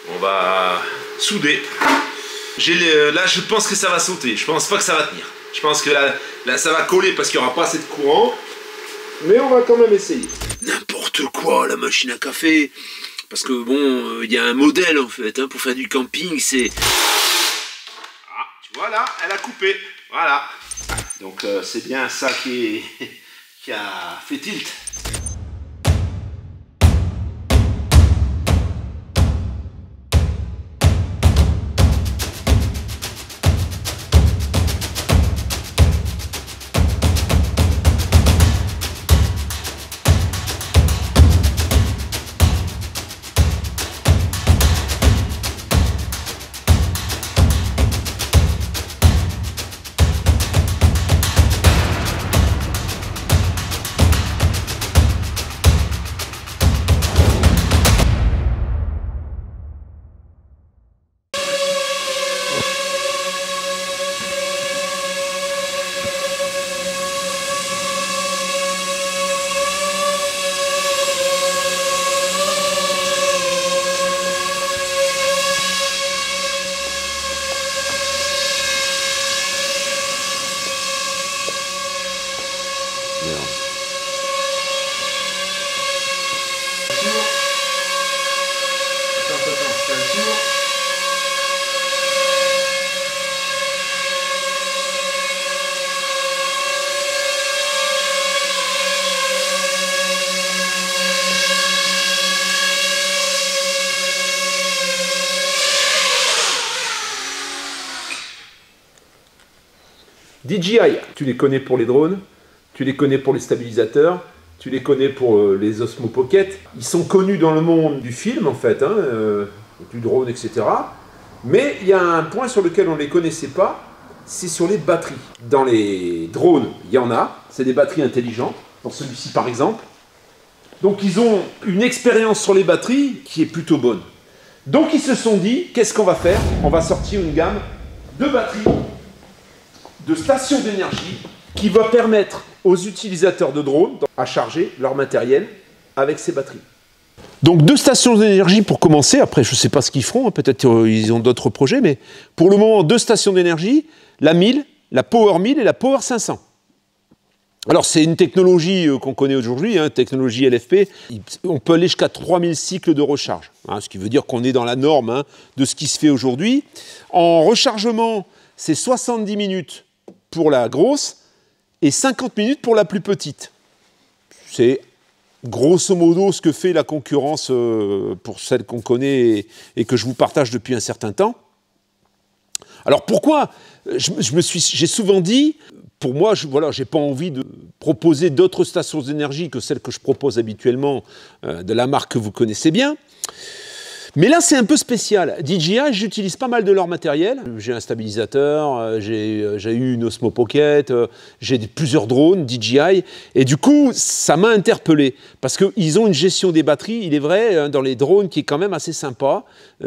On va souder. Là, je pense que ça va sauter. Je pense pas que ça va tenir. Je pense que là ça va coller parce qu'il n'y aura pas assez de courant. Mais on va quand même essayer. N'importe quoi, la machine à café. Parce que bon, il y a un modèle en fait, hein, pour faire du camping, c'est... Ah, tu vois là, elle a coupé. Voilà. Donc c'est bien ça qui a fait tilt. DJI, tu les connais pour les drones, tu les connais pour les stabilisateurs, tu les connais pour les Osmo Pocket. Ils sont connus dans le monde du film en fait, hein, du drone, etc. Mais il y a un point sur lequel on ne les connaissait pas, c'est sur les batteries. Dans les drones, il y en a, c'est des batteries intelligentes, dans celui-ci par exemple. Donc ils ont une expérience sur les batteries qui est plutôt bonne. Donc ils se sont dit, qu'est-ce qu'on va faire? On va sortir une gamme de batteries, de stations d'énergie, qui va permettre aux utilisateurs de drones à charger leur matériel avec ces batteries. Donc 2 stations d'énergie pour commencer, après je ne sais pas ce qu'ils feront, hein, peut-être ils ont d'autres projets, mais pour le moment 2 stations d'énergie, la 1000, la Power 1000 et la Power 500. Alors c'est une technologie qu'on connaît aujourd'hui, hein, technologie LFP, on peut aller jusqu'à 3000 cycles de recharge, hein, ce qui veut dire qu'on est dans la norme, hein, de ce qui se fait aujourd'hui. En rechargement, c'est 70 minutes pour la grosse et 50 minutes pour la plus petite. C'est grosso modo ce que fait la concurrence pour celle qu'on connaît et que je vous partage depuis un certain temps. Alors pourquoi j'ai souvent dit, pour moi, voilà, j'ai pas envie de proposer d'autres stations d'énergie que celles que je propose habituellement de la marque que vous connaissez bien. Mais là, c'est un peu spécial. DJI, j'utilise pas mal de leur matériel. J'ai un stabilisateur, j'ai eu une Osmo Pocket, j'ai plusieurs drones DJI. Et du coup, ça m'a interpellé. Parce qu'ils ont une gestion des batteries, il est vrai, dans les drones, qui est quand même assez sympa,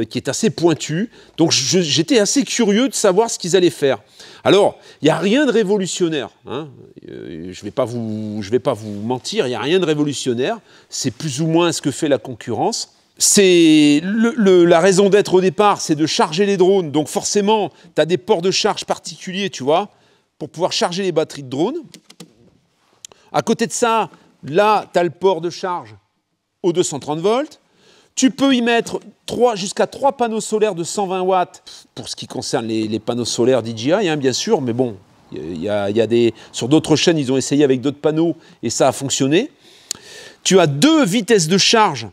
qui est assez pointu. Donc, j'étais assez curieux de savoir ce qu'ils allaient faire. Alors, il n'y a rien de révolutionnaire. Hein. Je vais pas vous mentir, il n'y a rien de révolutionnaire. C'est plus ou moins ce que fait la concurrence. C'est la raison d'être au départ, c'est de charger les drones. Donc forcément, tu as des ports de charge particuliers, tu vois, pour pouvoir charger les batteries de drones. À côté de ça, là, tu as le port de charge aux 230 volts. Tu peux y mettre jusqu'à 3 panneaux solaires de 120 watts pour ce qui concerne les panneaux solaires DJI, hein, bien sûr. Mais bon, sur d'autres chaînes, ils ont essayé avec d'autres panneaux et ça a fonctionné. Tu as 2 vitesses de charge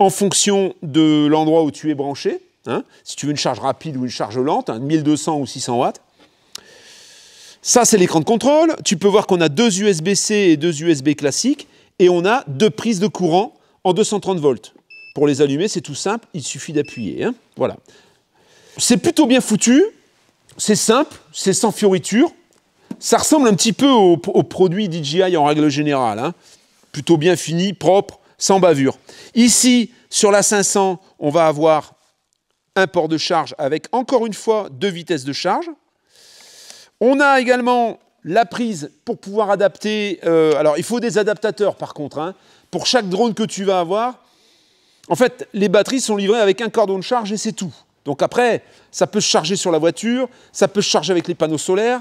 en fonction de l'endroit où tu es branché, hein, si tu veux une charge rapide ou une charge lente, hein, 1200 ou 600 watts. Ça, c'est l'écran de contrôle. Tu peux voir qu'on a 2 USB-C et 2 USB classiques, et on a 2 prises de courant en 230 volts. Pour les allumer, c'est tout simple, il suffit d'appuyer. Hein, voilà. C'est plutôt bien foutu, c'est simple, c'est sans fioriture. Ça ressemble un petit peu aux produits DJI en règle générale. Hein. Plutôt bien fini, propre, sans bavure. Ici, sur la 500, on va avoir un port de charge avec, encore une fois, 2 vitesses de charge. On a également la prise pour pouvoir adapter... alors, il faut des adaptateurs, par contre. Hein. Pour chaque drone que tu vas avoir, En fait, les batteries sont livrées avec un cordon de charge et c'est tout. Donc après, ça peut se charger sur la voiture, ça peut se charger avec les panneaux solaires,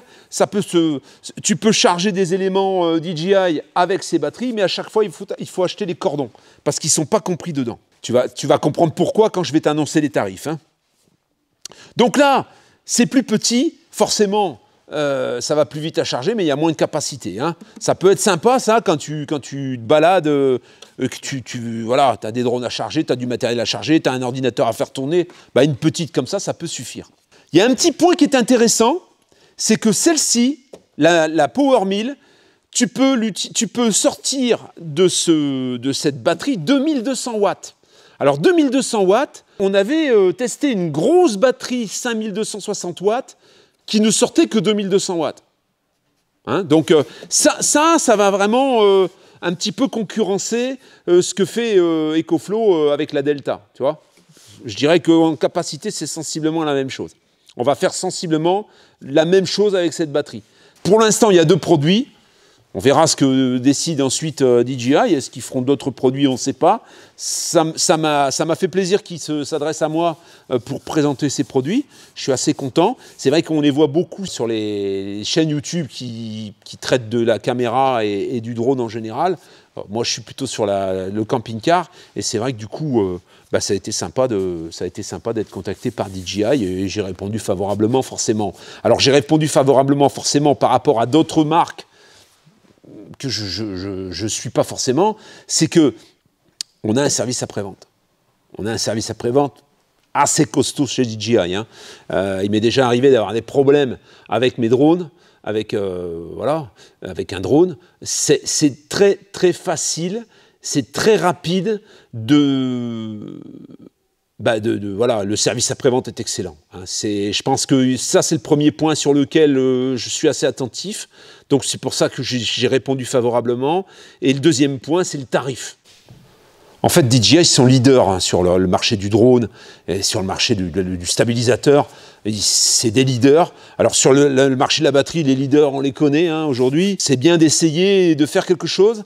tu peux charger des éléments DJI avec ces batteries, mais à chaque fois, il faut acheter les cordons, parce qu'ils ne sont pas compris dedans. Tu vas comprendre pourquoi quand je vais t'annoncer les tarifs. Hein. Donc là, c'est plus petit, forcément, ça va plus vite à charger, mais il y a moins de capacité. Hein. Ça peut être sympa, ça, quand tu te balades, voilà, tu as des drones à charger, tu as du matériel à charger, tu as un ordinateur à faire tourner. Bah, une petite comme ça peut suffire. Il y a un petit point qui est intéressant, c'est que celle-ci, la Power 1000, tu peux sortir de cette batterie 2200 watts. Alors 2200 watts, on avait testé une grosse batterie 5260 watts qui ne sortait que 2200 watts. Hein, donc ça va vraiment un petit peu concurrencer ce que fait EcoFlow avec la Delta. Tu vois, je dirais qu'en capacité, c'est sensiblement la même chose. On va faire sensiblement la même chose avec cette batterie. Pour l'instant, il y a 2 produits. On verra ce que décide ensuite DJI. Est-ce qu'ils feront d'autres produits? On ne sait pas. Ça m'a fait plaisir qu'ils s'adressent à moi pour présenter ces produits. Je suis assez content. C'est vrai qu'on les voit beaucoup sur les chaînes YouTube qui traitent de la caméra et du drone en général. Moi, je suis plutôt sur le camping-car. Et c'est vrai que du coup, ça a été sympa d'être contacté par DJI. Et j'ai répondu favorablement, forcément. Alors, j'ai répondu favorablement, forcément, par rapport à d'autres marques que je ne suis pas forcément, c'est qu'on a un service après-vente. On a un service après-vente assez costaud chez DJI. Hein. Il m'est déjà arrivé d'avoir des problèmes avec mes drones, avec un drone. C'est très, très facile, c'est très rapide voilà, le service après-vente est excellent. Hein. Je pense que ça, c'est le premier point sur lequel je suis assez attentif. Donc, c'est pour ça que j'ai répondu favorablement. Et le deuxième point, c'est le tarif. En fait, DJI sont leaders hein, sur le marché du drone et sur le marché du stabilisateur. C'est des leaders. Alors, sur le marché de la batterie, les leaders, on les connaît hein, aujourd'hui. C'est bien d'essayer de faire quelque chose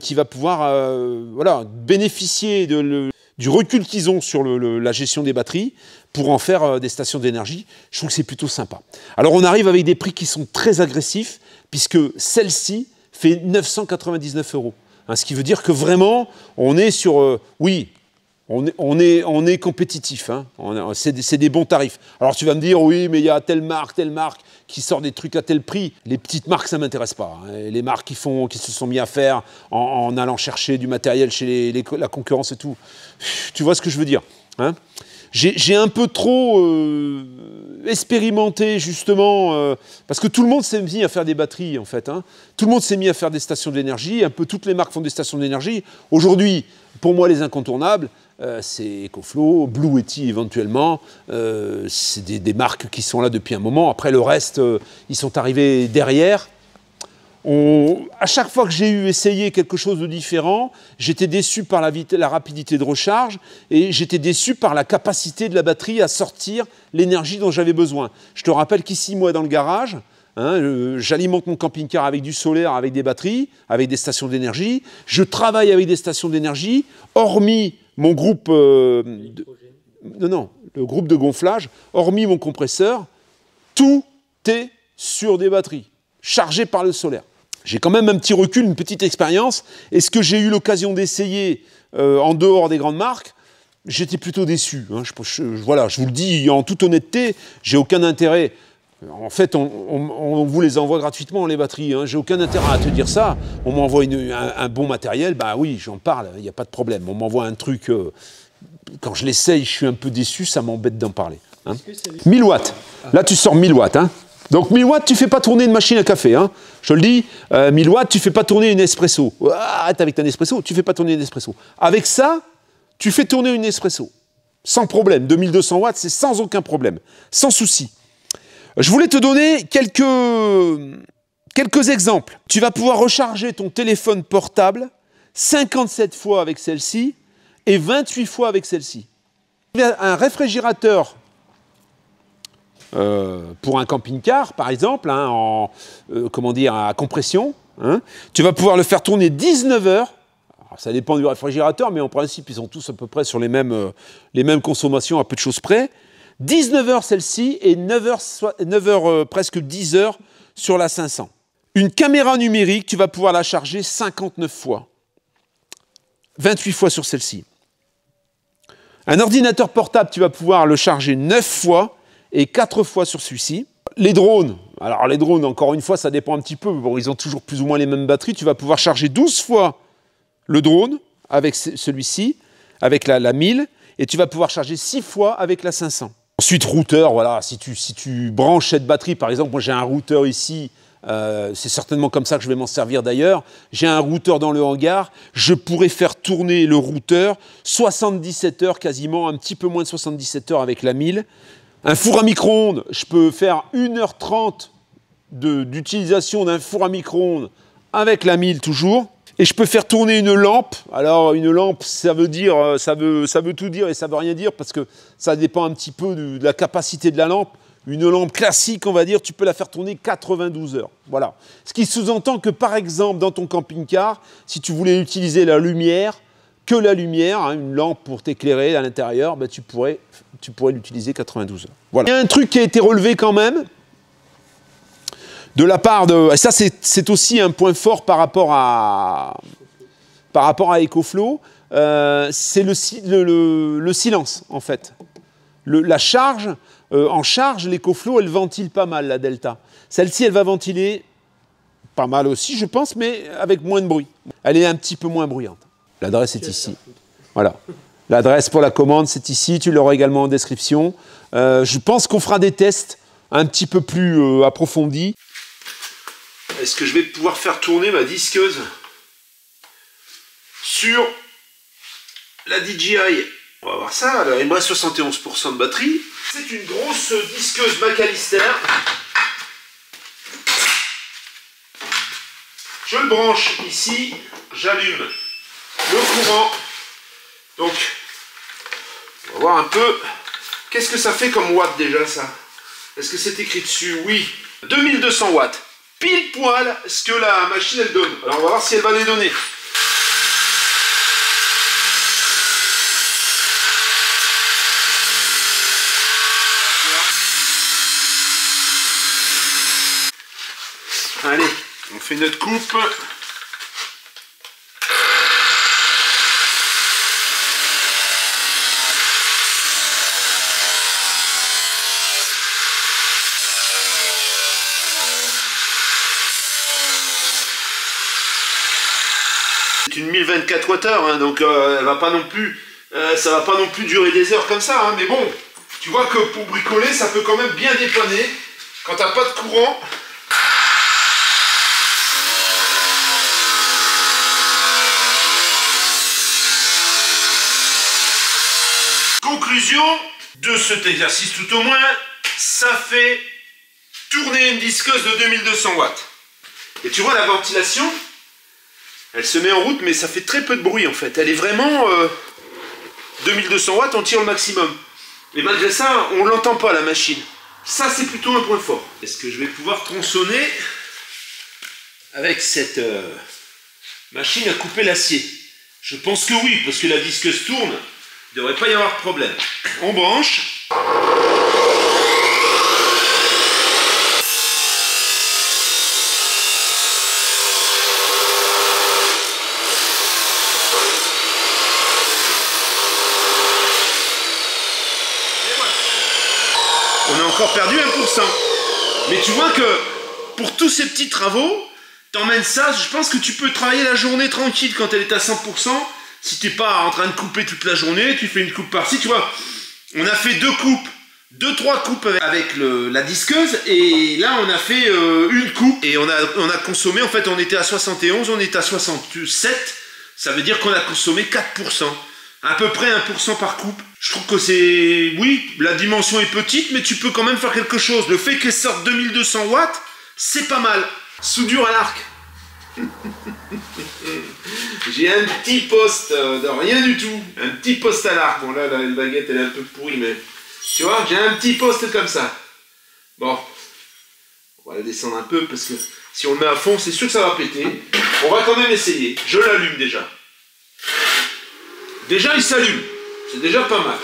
qui va pouvoir bénéficier du recul qu'ils ont sur la gestion des batteries pour en faire des stations d'énergie. Je trouve que c'est plutôt sympa. Alors, on arrive avec des prix qui sont très agressifs, puisque celle-ci fait 999 €. Hein, ce qui veut dire que vraiment, on est sur... on est compétitif. Hein, c'est des bons tarifs. Alors, tu vas me dire, oui, mais il y a telle marque qui sort des trucs à tel prix. Les petites marques, ça ne m'intéresse pas. Hein. Les marques qui se sont mis à faire en allant chercher du matériel chez la concurrence et tout. Tu vois ce que je veux dire hein. J'ai un peu trop expérimenté, justement, parce que tout le monde s'est mis à faire des batteries, en fait. Hein. Tout le monde s'est mis à faire des stations d'énergie. Un peu toutes les marques font des stations d'énergie. Aujourd'hui, pour moi, les incontournables, c'est EcoFlow, Blue Yeti éventuellement. C'est des marques qui sont là depuis un moment. Après, le reste, ils sont arrivés derrière. À chaque fois que j'ai essayé quelque chose de différent, j'étais déçu par la rapidité de recharge et j'étais déçu par la capacité de la batterie à sortir l'énergie dont j'avais besoin. Je te rappelle qu'ici, moi, dans le garage, hein, j'alimente mon camping-car avec du solaire, avec des batteries, avec des stations d'énergie. Je travaille avec des stations d'énergie, hormis mon groupe... le groupe de gonflage, hormis mon compresseur, tout est sur des batteries, chargées par le solaire. J'ai quand même un petit recul, une petite expérience. Et ce que j'ai eu l'occasion d'essayer en dehors des grandes marques, j'étais plutôt déçu. Hein. Je vous le dis en toute honnêteté, j'ai aucun intérêt. En fait, on vous les envoie gratuitement, les batteries. Hein. J'ai aucun intérêt à te dire ça. On m'envoie un bon matériel, bah oui, j'en parle, il n'y a pas de problème. On m'envoie un truc, quand je l'essaye, je suis un peu déçu, ça m'embête d'en parler. Hein. 1000 watts. Là, tu sors 1000 watts. Hein. Donc 1000 watts, tu ne fais pas tourner une machine à café. Hein. Je te le dis, 1000 watts, tu ne fais pas tourner une espresso. Arrête avec ton espresso, tu ne fais pas tourner une espresso. Avec ça, tu fais tourner une espresso. Sans problème. 2200 watts, c'est sans aucun problème. Sans souci. Je voulais te donner quelques exemples. Tu vas pouvoir recharger ton téléphone portable 57 fois avec celle-ci et 28 fois avec celle-ci. Un réfrigérateur pour un camping-car, par exemple, hein, à compression, hein, tu vas pouvoir le faire tourner 19 heures. Alors, ça dépend du réfrigérateur, mais en principe, ils sont tous à peu près sur les mêmes consommations à peu de choses près. 19 heures celle-ci et 9 heures, presque 10 heures sur la 500. Une caméra numérique, tu vas pouvoir la charger 59 fois. 28 fois sur celle-ci. Un ordinateur portable, tu vas pouvoir le charger 9 fois et 4 fois sur celui-ci. Les drones, alors les drones, encore une fois, ça dépend un petit peu. Bon, ils ont toujours plus ou moins les mêmes batteries. Tu vas pouvoir charger 12 fois le drone avec celui-ci, avec la 1000, et tu vas pouvoir charger 6 fois avec la 500. Ensuite, routeur, voilà, si tu branches cette batterie, par exemple, moi j'ai un routeur ici, c'est certainement comme ça que je vais m'en servir d'ailleurs. J'ai un routeur dans le hangar, je pourrais faire tourner le routeur 77 heures quasiment, un petit peu moins de 77 heures avec la 1000. Un four à micro-ondes, je peux faire 1h30 d'utilisation d'un four à micro-ondes avec la 1000 toujours. Et je peux faire tourner une lampe. Alors une lampe, ça veut tout dire et ça veut rien dire parce que ça dépend un petit peu de la capacité de la lampe. Une lampe classique, on va dire, tu peux la faire tourner 92 heures. Voilà. Ce qui sous-entend que, par exemple, dans ton camping-car, si tu voulais utiliser la lumière, que la lumière, hein, une lampe pour t'éclairer à l'intérieur, ben, tu pourrais l'utiliser 92 heures. Voilà. Il y a un truc qui a été relevé quand même, de la part de... Et ça, c'est aussi un point fort par rapport à EcoFlow, c'est le silence, en fait. La charge... en charge, l'EcoFlow, elle ventile pas mal, la Delta. Celle-ci, elle va ventiler pas mal aussi, je pense, mais avec moins de bruit. Elle est un petit peu moins bruyante. L'adresse est ici. Voilà. L'adresse pour la commande, c'est ici. Tu l'auras également en description. Je pense qu'on fera des tests un petit peu plus approfondis. Est-ce que je vais pouvoir faire tourner ma disqueuse sur la DJI? On va voir ça. Alors, il me reste 71% de batterie. C'est une grosse disqueuse McAllister. Je le branche ici. J'allume le courant. Donc, on va voir un peu. Qu'est-ce que ça fait comme watts déjà, ça? Est-ce que c'est écrit dessus? Oui. 2200 watts. Pile poil ce que la machine, elle donne. Alors, on va voir si elle va les donner. Allez, on fait notre coupe. C'est une 1024 Wh, hein, donc elle va pas non plus, ça va pas non plus durer des heures comme ça, hein, mais bon, tu vois que pour bricoler, ça peut quand même bien dépanner quand t'as pas de courant. Conclusion de cet exercice tout au moins, ça fait tourner une disqueuse de 2200 watts. Et tu vois la ventilation, elle se met en route mais ça fait très peu de bruit en fait. Elle est vraiment 2200 watts, on tire le maximum. Mais malgré ça, on l'entend pas la machine. Ça c'est plutôt un point fort. Est-ce que je vais pouvoir tronçonner avec cette machine à couper l'acier? Je pense que oui, parce que la disqueuse tourne. Il ne devrait pas y avoir de problème. On branche. Et voilà. On a encore perdu 1%. Mais tu vois que pour tous ces petits travaux, t'emmènes ça, je pense que tu peux travailler la journée tranquille quand elle est à 100%. Si t'es pas en train de couper toute la journée, tu fais une coupe par-ci, tu vois. On a fait 2-3 coupes avec la disqueuse, et là on a fait une coupe, et on a consommé, en fait on était à 71, on est à 67, ça veut dire qu'on a consommé 4%, à peu près 1% par coupe. Je trouve que c'est, oui, la dimension est petite, mais tu peux quand même faire quelque chose. Le fait qu'elle sorte 2200 watts, c'est pas mal. Soudure à l'arc. J'ai un petit poste de rien du tout, un petit poste à l'arc. Bon là la baguette elle est un peu pourrie, mais tu vois, j'ai un petit poste comme ça. Bon, on va la descendre un peu parce que si on le met à fond, c'est sûr que ça va péter. On va quand même essayer. Je l'allume déjà. Déjà, il s'allume. C'est déjà pas mal.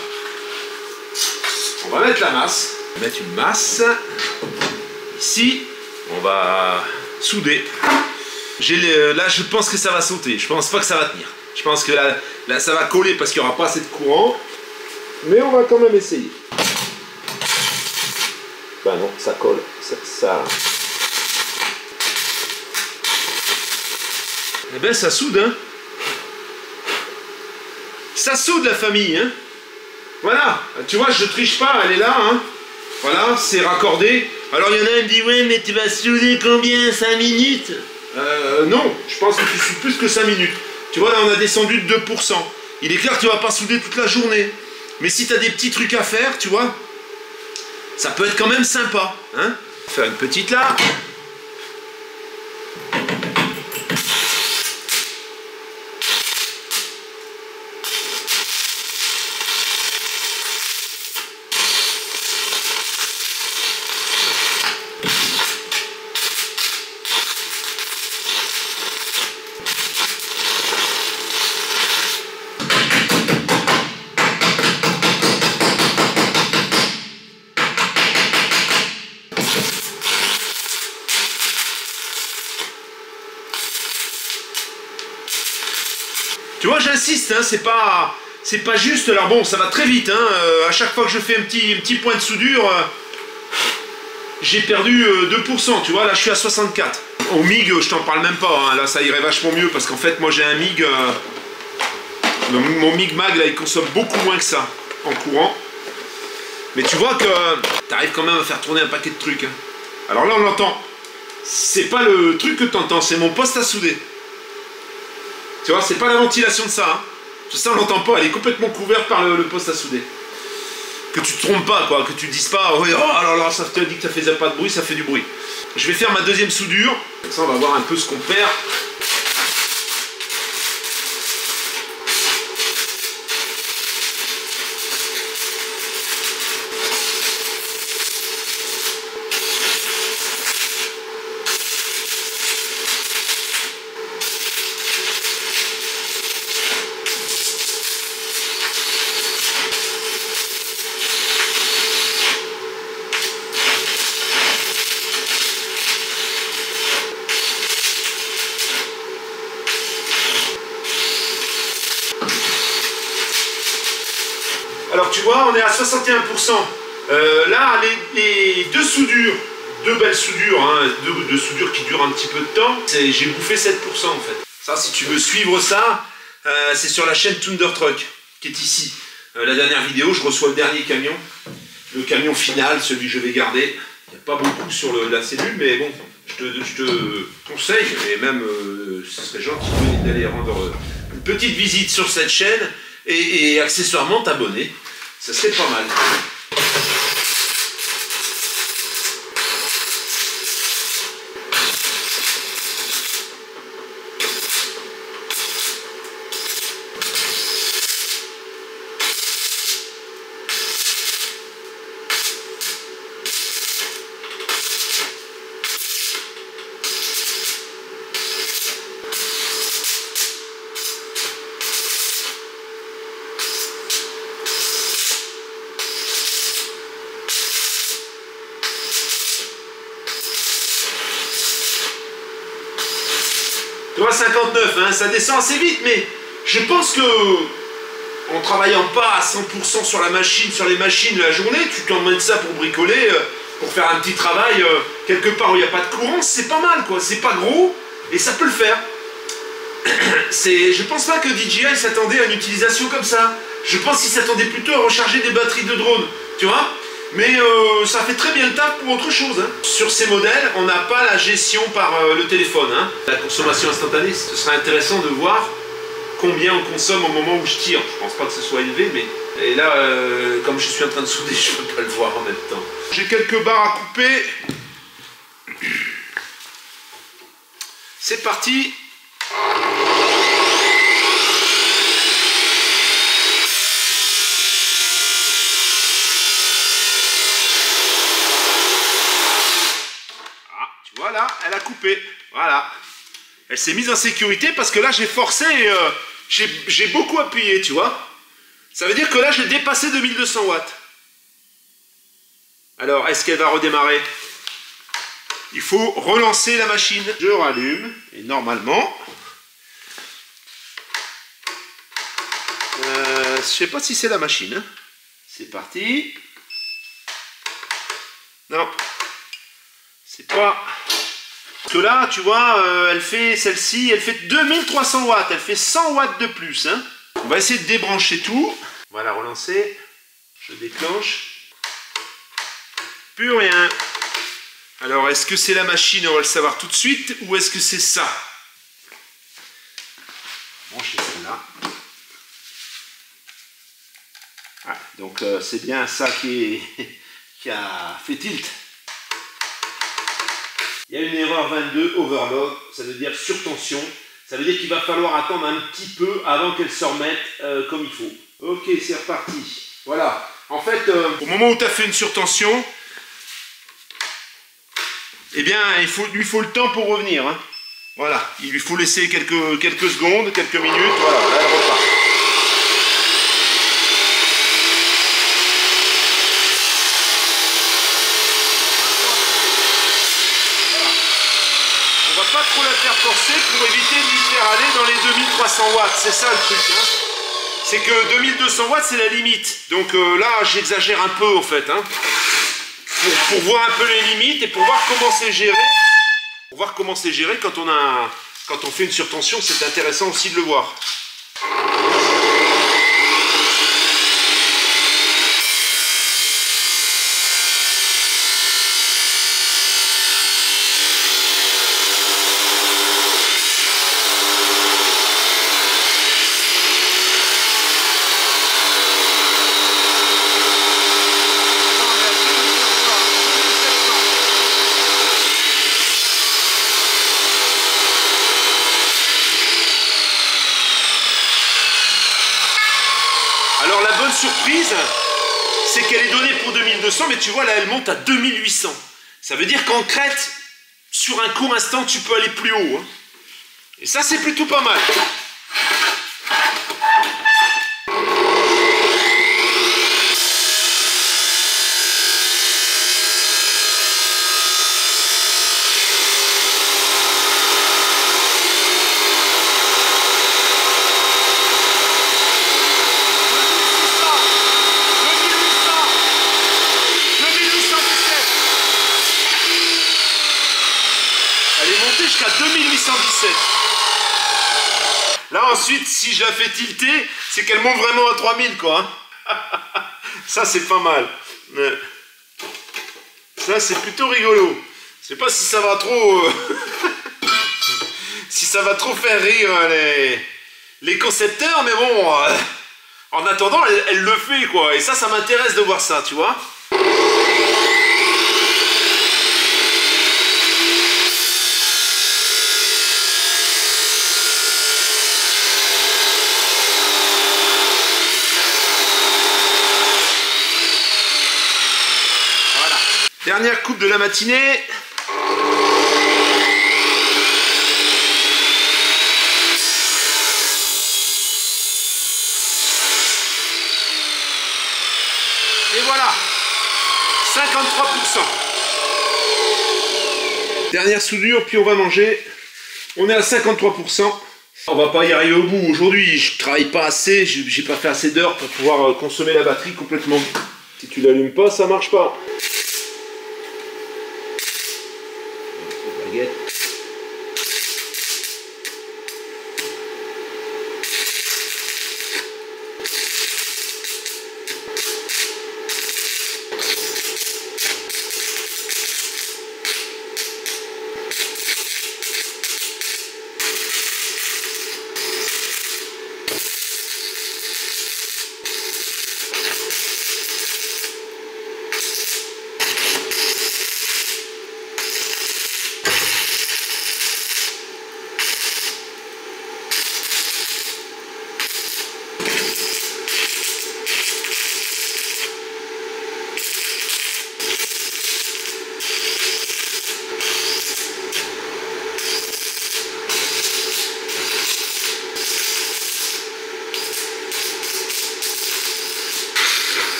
On va mettre la masse. On va mettre une masse. Ici, on va souder. Là, je pense que ça va sauter. Je pense pas que ça va tenir. Je pense que là ça va coller parce qu'il n'y aura pas assez de courant. Mais on va quand même essayer. Ben non, ça colle. Ça... Eh ben, ça soude, hein. Ça soude, la famille, hein. Voilà. Tu vois, je triche pas, elle est là, hein. Voilà, c'est raccordé. Alors, il y en a un qui me dit, ouais, mais tu vas souder combien? 5 minutes? Non, je pense que tu soudes plus que 5 minutes. Tu vois, là, on a descendu de 2%. Il est clair que tu vas pas souder toute la journée. Mais si tu as des petits trucs à faire, tu vois, ça peut être quand même sympa. Hein, faire une petite là. Tu vois, j'insiste, hein, c'est pas juste. Alors bon, ça va très vite. Hein, à chaque fois que je fais un petit point de soudure, j'ai perdu 2%. Tu vois, là, je suis à 64. Au MIG, je t'en parle même pas. Hein, là, ça irait vachement mieux parce qu'en fait, moi, j'ai un MIG. Mon MIG Mag, là, il consomme beaucoup moins que ça en courant. Mais tu vois que tu arrives quand même à faire tourner un paquet de trucs. Hein. Alors là, on l'entend. C'est pas le truc que tu entends, c'est mon poste à souder. Tu vois, c'est pas la ventilation de ça. Hein. Ça, on l'entend pas, elle est complètement couverte par le poste à souder. Que tu te trompes pas, quoi, que tu te dises pas, oh là là, ça te dit que ça faisait pas de bruit, ça fait du bruit. Je vais faire ma deuxième soudure, comme ça on va voir un peu ce qu'on perd. Alors tu vois, on est à 61%. Là, les deux soudures, deux belles soudures, hein, deux soudures qui durent un petit peu de temps, j'ai bouffé 7% en fait. Ça, si tu veux suivre ça, c'est sur la chaîne Thunder Truck, qui est ici. La dernière vidéo, je reçois le dernier camion, le camion final, celui que je vais garder. Il n'y a pas beaucoup sur la cellule, mais bon, je te conseille, et même ce serait gentil d'aller rendre une petite visite sur cette chaîne et accessoirement t'abonner. Ça serait pas mal. Tu vois, 59, hein, ça descend assez vite, mais je pense que en travaillant pas à 100% sur la machine, sur les machines la journée, tu t'emmènes ça pour bricoler, pour faire un petit travail quelque part où il n'y a pas de courant, c'est pas mal, quoi. C'est pas gros et ça peut le faire. Je pense pas que DJI s'attendait à une utilisation comme ça. Je pense qu'il s'attendait plutôt à recharger des batteries de drone, tu vois. Mais ça fait très bien le taf pour autre chose. Hein. Sur ces modèles, on n'a pas la gestion par le téléphone. Hein. La consommation instantanée, ce serait intéressant de voir combien on consomme au moment où je tire. Je pense pas que ce soit élevé, mais... Et là, comme je suis en train de souder, je peux pas le voir en même temps. J'ai quelques barres à couper. C'est parti. Voilà, elle a coupé. Voilà. Elle s'est mise en sécurité parce que là, j'ai forcé j'ai beaucoup appuyé, tu vois. Ça veut dire que là, j'ai dépassé 2200 watts. Alors, est-ce qu'elle va redémarrer? Il faut relancer la machine. Je rallume, et normalement... je sais pas si c'est la machine. Hein. C'est parti. Non. C'est pas... Parce que là, tu vois, elle fait celle-ci, elle fait 2300 watts. Elle fait 100 watts de plus. Hein. On va essayer de débrancher tout. Voilà, relancer. Je déclenche. Plus rien. Alors, est-ce que c'est la machine? On va le savoir tout de suite. Ou est-ce que c'est ça? Brancher celle-là. Ah, donc, c'est bien ça qui a fait tilt. Il y a une erreur 22, overload, ça veut dire surtension. Ça veut dire qu'il va falloir attendre un petit peu avant qu'elle se remette comme il faut. Ok, c'est reparti. Voilà. En fait, au moment où tu as fait une surtension, eh bien, il lui faut le temps pour revenir. Hein. Voilà. Il lui faut laisser quelques secondes, quelques minutes. Voilà, là, elle repart. Pas trop la faire forcer pour éviter de lui faire aller dans les 2300 watts, c'est ça le truc. Hein. C'est que 2200 watts c'est la limite. Donc là j'exagère un peu en fait. Hein. Pour voir un peu les limites et pour voir comment c'est géré. Pour voir comment c'est géré quand on fait une surtension, c'est intéressant aussi de le voir. Alors la bonne surprise, c'est qu'elle est donnée pour 2200, mais tu vois là elle monte à 2800. Ça veut dire qu'en crête, sur un court instant, tu peux aller plus haut. Hein. Et ça c'est plutôt pas mal. Jusqu'à 2817. Là ensuite, si je la fais tilter, c'est qu'elle monte vraiment à 3000 quoi. Hein. Ça c'est pas mal. Ça c'est plutôt rigolo. Je sais pas si ça va trop... si ça va trop faire rire les concepteurs, mais bon... en attendant, elle le fait quoi. Et ça m'intéresse de voir ça, tu vois. Dernière coupe de la matinée. Et voilà. 53%. Dernière soudure, puis on va manger. On est à 53%. On va pas y arriver au bout. Aujourd'hui, je travaille pas assez. J'ai pas fait assez d'heures pour pouvoir consommer la batterie complètement. Si tu l'allumes pas, ça marche pas. Baguette.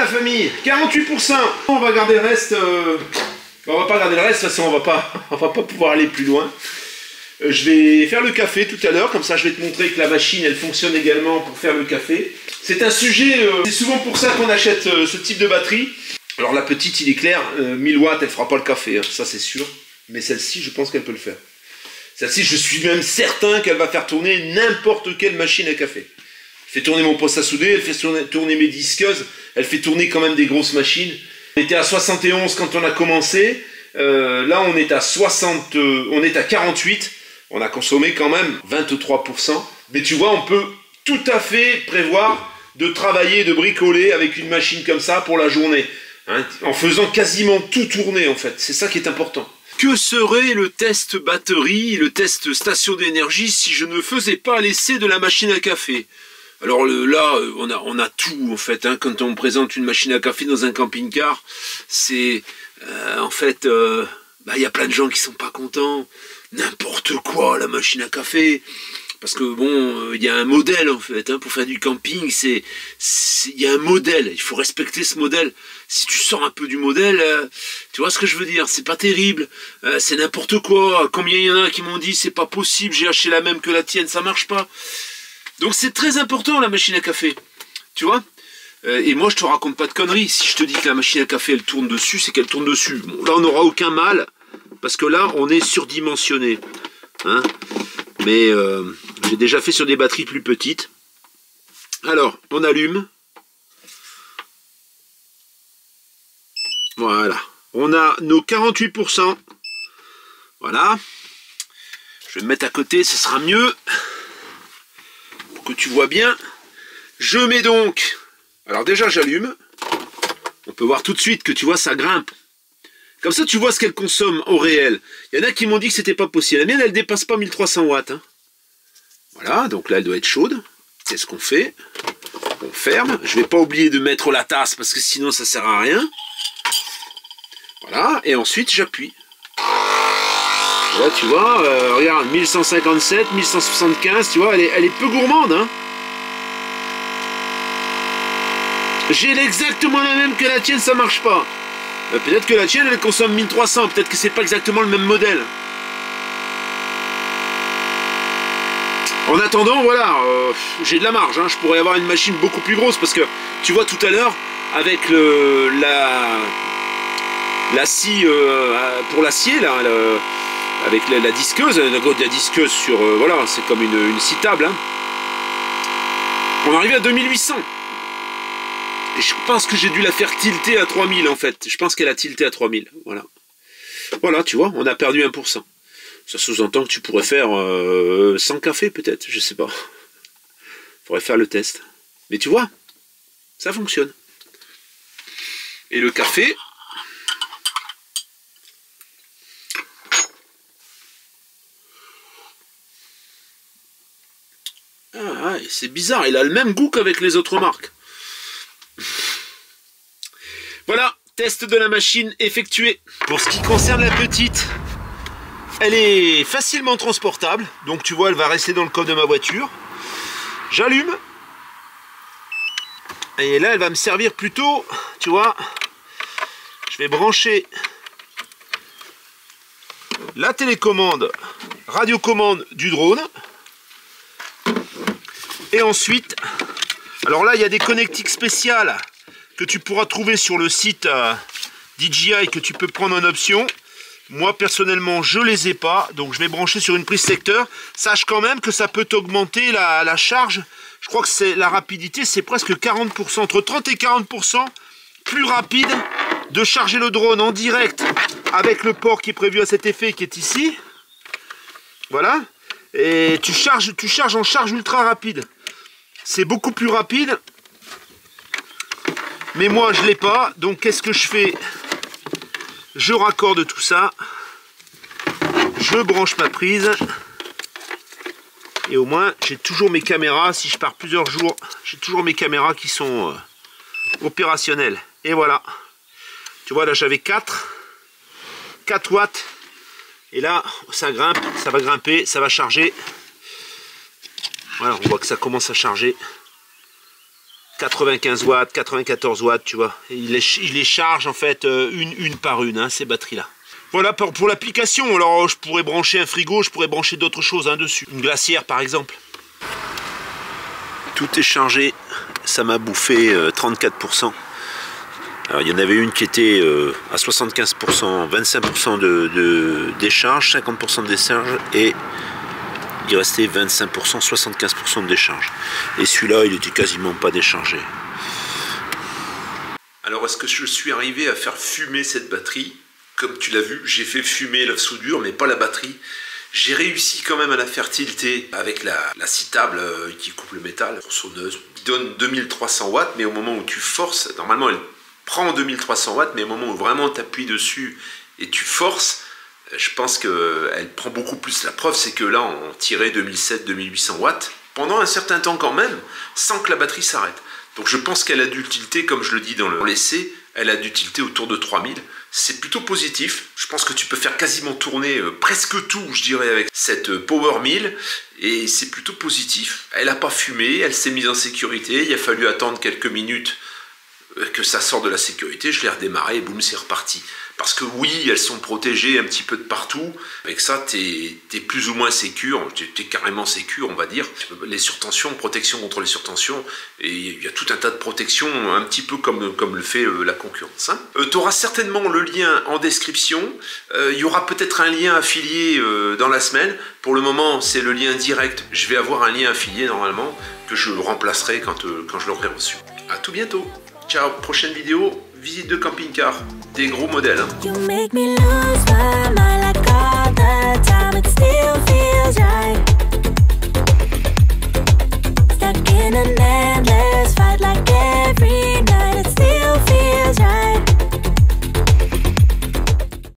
la famille, 48%. On va garder le reste. On va pas garder le reste, de toute façon on va pas pouvoir aller plus loin. Je vais faire le café tout à l'heure, comme ça je vais te montrer que la machine elle fonctionne également pour faire le café. C'est un sujet, c'est souvent pour ça qu'on achète ce type de batterie. Alors la petite, il est clair, 1000 watts elle fera pas le café, hein, ça c'est sûr. Mais celle-ci je pense qu'elle peut le faire. Celle-ci je suis même certain qu'elle va faire tourner n'importe quelle machine à café. Elle fait tourner mon poste à souder, elle fait tourner mes disqueuses, elle fait tourner quand même des grosses machines. On était à 71 quand on a commencé, là on est à 48. On a consommé quand même 23%. Mais tu vois, on peut tout à fait prévoir de travailler, de bricoler avec une machine comme ça pour la journée. Hein, en faisant quasiment tout tourner en fait. C'est ça qui est important. Que serait le test batterie, le test station d'énergie si je ne faisais pas l'essai de la machine à café? Alors là, on a tout en fait. Hein, quand on présente une machine à café dans un camping-car, c'est en fait, y a plein de gens qui sont pas contents. N'importe quoi, la machine à café. Parce que bon, il y a un modèle en fait, hein, pour faire du camping, il y a un modèle, il faut respecter ce modèle. Si tu sors un peu du modèle, tu vois ce que je veux dire, c'est pas terrible, c'est n'importe quoi. Combien il y en a qui m'ont dit, c'est pas possible, j'ai acheté la même que la tienne, ça marche pas. Donc c'est très important la machine à café, tu vois. Et moi je te raconte pas de conneries, si je te dis que la machine à café elle tourne dessus, c'est qu'elle tourne dessus. Bon, là on n'aura aucun mal. Parce que là, on est surdimensionné. Hein, mais j'ai déjà fait sur des batteries plus petites. Alors, on allume. Voilà. On a nos 48%. Voilà. Je vais me mettre à côté, ce sera mieux. Pour que tu vois bien. Je mets donc... Alors déjà, j'allume. On peut voir tout de suite que tu vois, ça grimpe. Comme ça, tu vois ce qu'elle consomme au réel. Il y en a qui m'ont dit que c'était pas possible. La mienne, elle dépasse pas 1300 watts. Hein. Voilà, donc là, elle doit être chaude. C'est ce qu'on fait. On ferme. Je vais pas oublier de mettre la tasse parce que sinon, ça sert à rien. Voilà, et ensuite, j'appuie. Là, tu vois, regarde, 1157, 1175, tu vois, elle est peu gourmande. Hein. J'ai exactement la même que la tienne, ça marche pas. Peut-être que la tienne elle consomme 1300, peut-être que c'est pas exactement le même modèle. En attendant, voilà, j'ai de la marge, hein, je pourrais avoir une machine beaucoup plus grosse parce que tu vois tout à l'heure avec la scie pour l'acier là, avec la disqueuse, la disqueuse sur voilà, c'est comme une scie table. Hein. On arrive à 2800. Et je pense que j'ai dû la faire tilter à 3000 en fait. Je pense qu'elle a tilté à 3000. Voilà. Voilà, tu vois, on a perdu 1%. Ça sous-entend que tu pourrais faire 100 cafés peut-être, je sais pas. Faudrait faire le test. Mais tu vois, ça fonctionne. Et le café... Ah, c'est bizarre, il a le même goût qu'avec les autres marques. Voilà, test de la machine effectué. Pour ce qui concerne la petite, elle est facilement transportable. Donc tu vois, elle va rester dans le coffre de ma voiture. J'allume. Et là, elle va me servir plutôt, tu vois, je vais brancher la télécommande, radiocommande du drone. Et ensuite, alors là, il y a des connectiques spéciales que tu pourras trouver sur le site DJI que tu peux prendre en option. Moi, personnellement, je les ai pas. Donc, je vais brancher sur une prise secteur. Sache quand même que ça peut augmenter la charge. Je crois que c'est la rapidité, c'est presque 40%, entre 30 et 40% plus rapide de charger le drone en direct avec le port qui est prévu à cet effet qui est ici. Voilà. Et tu charges en charge ultra rapide. C'est beaucoup plus rapide. Mais moi, je ne l'ai pas. Donc, qu'est-ce que je fais? Je raccorde tout ça. Je branche ma prise. Et au moins, j'ai toujours mes caméras. Si je pars plusieurs jours, j'ai toujours mes caméras qui sont opérationnelles. Et voilà. Tu vois, là, j'avais 4 watts. Et là, ça grimpe, ça va grimper, ça va charger. Voilà, on voit que ça commence à charger. 95 watts, 94 watts, tu vois. Et il les charge en fait une par une, hein, ces batteries-là. Voilà pour l'application. Alors je pourrais brancher un frigo, je pourrais brancher d'autres choses hein, dessus. Une glacière par exemple. Tout est chargé. Ça m'a bouffé 34%. Alors il y en avait une qui était à 75%, 25% de décharge, 50% de décharge et il restait 25%, 75% de décharge. Et celui-là, il était quasiment pas déchargé. Alors est-ce que je suis arrivé à faire fumer cette batterie? Comme tu l'as vu, j'ai fait fumer la soudure, mais pas la batterie. J'ai réussi quand même à la faire tilter avec la scie table qui coupe le métal, tronçonneuse. Il donne 2300 watts, mais au moment où tu forces, normalement elle prend 2300 watts, mais au moment où vraiment tu appuies dessus et tu forces, je pense qu'elle prend beaucoup plus. La preuve, c'est que là, on tirait 2700-2800 watts pendant un certain temps quand même, sans que la batterie s'arrête. Donc je pense qu'elle a dû tilter, comme je le dis dans l'essai, elle a dû tilter autour de 3000. C'est plutôt positif. Je pense que tu peux faire quasiment tourner presque tout, je dirais, avec cette Power 1000. Et c'est plutôt positif. Elle n'a pas fumé, elle s'est mise en sécurité. Il a fallu attendre quelques minutes que ça sorte de la sécurité. Je l'ai redémarré et boum, c'est reparti. Parce que oui, elles sont protégées un petit peu de partout. Avec ça, t'es plus ou moins sécure. T'es carrément sécure, on va dire. Les surtensions, protection contre les surtensions. Et il y a tout un tas de protections, un petit peu comme le fait la concurrence. Hein. Tu auras certainement le lien en description. Il y aura peut-être un lien affilié dans la semaine. Pour le moment, c'est le lien direct. Je vais avoir un lien affilié normalement que je remplacerai quand je l'aurai reçu. À tout bientôt. Ciao, prochaine vidéo, visite de camping-car, des gros modèles. Hein.